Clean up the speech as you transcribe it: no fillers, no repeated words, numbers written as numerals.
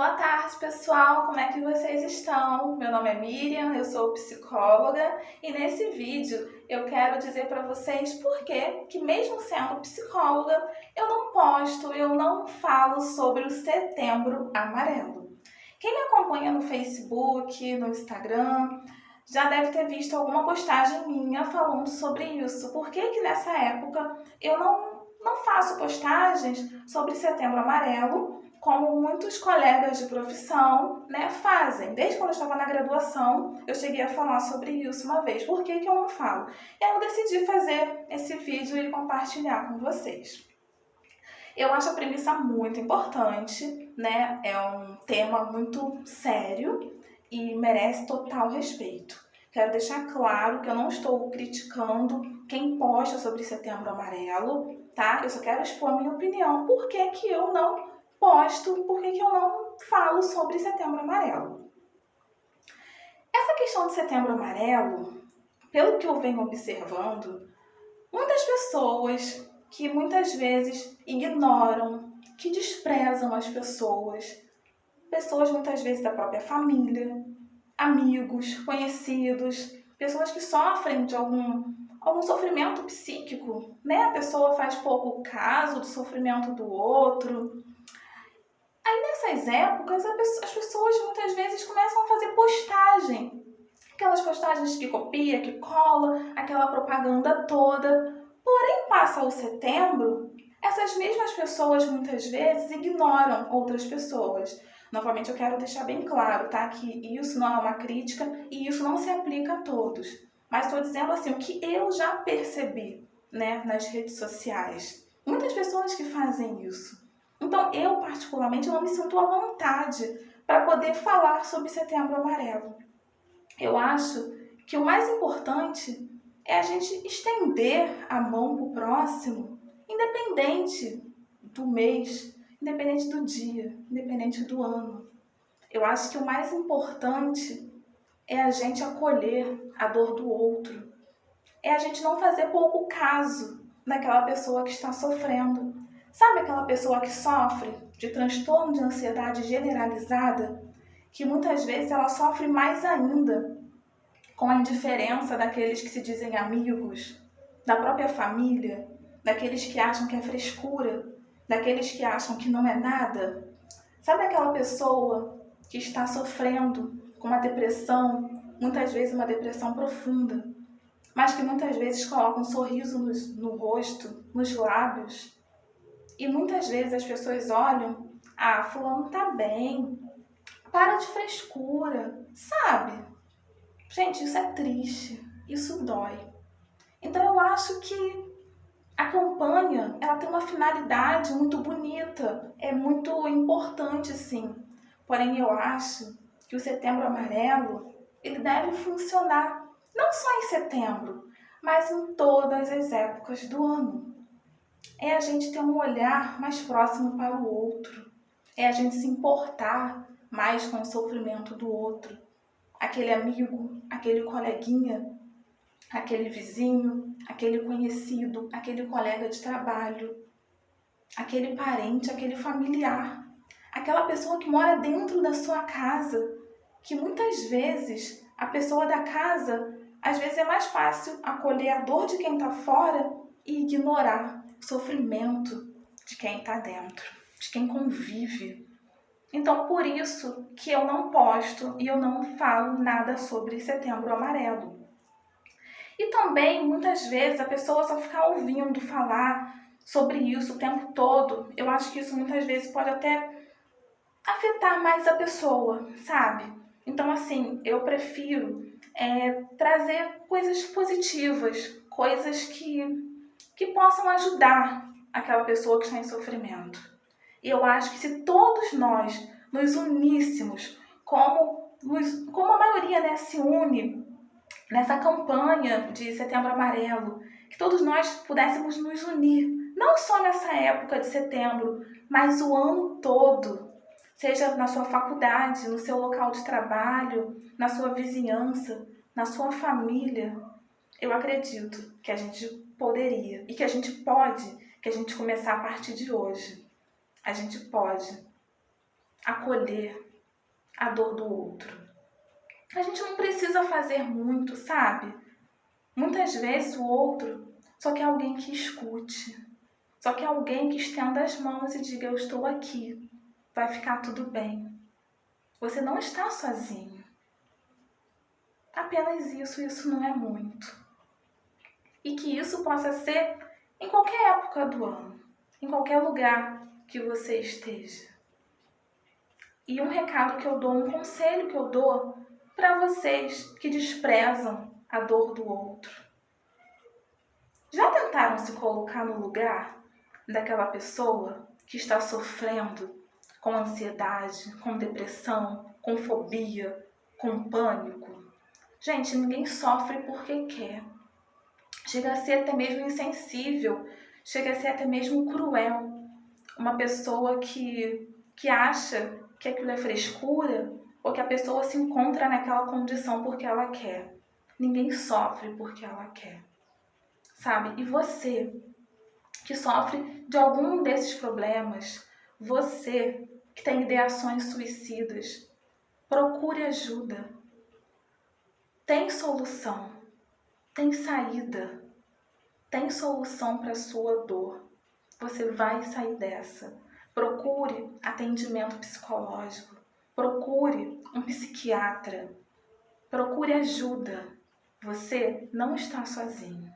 Boa tarde, pessoal! Como é que vocês estão? Meu nome é Miriam, eu sou psicóloga e nesse vídeo eu quero dizer para vocês por que mesmo sendo psicóloga, eu não posto, eu não falo sobre o Setembro Amarelo. Quem me acompanha no Facebook, no Instagram, já deve ter visto alguma postagem minha falando sobre isso. Por que nessa época eu não faço postagens sobre Setembro Amarelo, como muitos colegas de profissão, fazem. Desde quando eu estava na graduação, eu cheguei a falar sobre isso uma vez. Por que eu não falo? E aí eu decidi fazer esse vídeo e compartilhar com vocês. Eu acho a premissa muito importante, É um tema muito sério e merece total respeito. Quero deixar claro que eu não estou criticando quem posta sobre Setembro Amarelo, tá? Eu só quero expor a minha opinião. Por que eu não posto, por que eu não falo sobre Setembro Amarelo? Essa questão de Setembro Amarelo, pelo que eu venho observando, muitas pessoas que muitas vezes ignoram, que desprezam as pessoas muitas vezes da própria família, amigos, conhecidos, pessoas que sofrem de algum sofrimento psíquico, A pessoa faz pouco caso do sofrimento do outro. Aí nessas épocas as pessoas muitas vezes começam a fazer postagem, aquelas postagens que copia, que cola, aquela propaganda toda. Porém, passa o setembro, essas mesmas pessoas muitas vezes ignoram outras pessoas. Novamente eu quero deixar bem claro, tá? Que isso não é uma crítica e isso não se aplica a todos. Mas estou dizendo assim, o que eu já percebi, nas redes sociais. Muitas pessoas que fazem isso. Então eu particularmente não me sinto à vontade para poder falar sobre Setembro Amarelo. Eu acho que o mais importante é a gente estender a mão para o próximo, independente do mês, independente do dia, independente do ano. Eu acho que o mais importante é a gente acolher a dor do outro. É a gente não fazer pouco caso daquela pessoa que está sofrendo. Sabe aquela pessoa que sofre de transtorno de ansiedade generalizada? Que muitas vezes ela sofre mais ainda com a indiferença daqueles que se dizem amigos, da própria família, daqueles que acham que é frescura, daqueles que acham que não é nada. Sabe aquela pessoa que está sofrendo com uma depressão, muitas vezes uma depressão profunda, mas que muitas vezes coloca um sorriso no rosto, nos lábios, e muitas vezes as pessoas olham, fulano tá bem, para de frescura, sabe? Gente, isso é triste, isso dói. Então eu acho que a campanha, ela tem uma finalidade muito bonita, é muito importante sim. Porém eu acho que o Setembro Amarelo, ele deve funcionar não só em setembro, mas em todas as épocas do ano. É a gente ter um olhar mais próximo para o outro, é a gente se importar mais com o sofrimento do outro. Aquele amigo, aquele coleguinha, aquele vizinho, aquele conhecido, aquele colega de trabalho, aquele parente, aquele familiar, aquela pessoa que mora dentro da sua casa, que muitas vezes a pessoa da casa, às vezes é mais fácil acolher a dor de quem está fora e ignorar o sofrimento de quem está dentro, de quem convive. Então, por isso que eu não posto e eu não falo nada sobre Setembro Amarelo. E também, muitas vezes, a pessoa só ficar ouvindo falar sobre isso o tempo todo. Eu acho que isso muitas vezes pode até afetar mais a pessoa, sabe? Então, assim, eu prefiro trazer coisas positivas, coisas que possam ajudar aquela pessoa que está em sofrimento. E eu acho que se todos nós nos uníssemos, como a maioria se une nessa campanha de Setembro Amarelo, que todos nós pudéssemos nos unir, não só nessa época de setembro, mas o ano todo, seja na sua faculdade, no seu local de trabalho, na sua vizinhança, na sua família. Eu acredito que a gente poderia e que a gente pode, que a gente começar a partir de hoje. A gente pode acolher a dor do outro. A gente não precisa fazer muito, sabe? Muitas vezes o outro só quer alguém que escute, só quer alguém que estenda as mãos e diga: eu estou aqui, vai ficar tudo bem. Você não está sozinho. Apenas isso não é muito. E que isso possa ser em qualquer época do ano, em qualquer lugar que você esteja. E um recado que eu dou, um conselho que eu dou para vocês que desprezam a dor do outro. Já tentaram se colocar no lugar daquela pessoa que está sofrendo com ansiedade, com depressão, com fobia, com pânico? Gente, ninguém sofre porque quer. Chega a ser até mesmo insensível, chega a ser até mesmo cruel. Uma pessoa que acha que aquilo é frescura ou que a pessoa se encontra naquela condição porque ela quer. Ninguém sofre porque ela quer, sabe? E você que sofre de algum desses problemas, você que tem ideações suicidas, procure ajuda. Tem solução, tem saída, tem solução para a sua dor. Você vai sair dessa. Procure atendimento psicológico. Procure um psiquiatra. Procure ajuda. Você não está sozinho.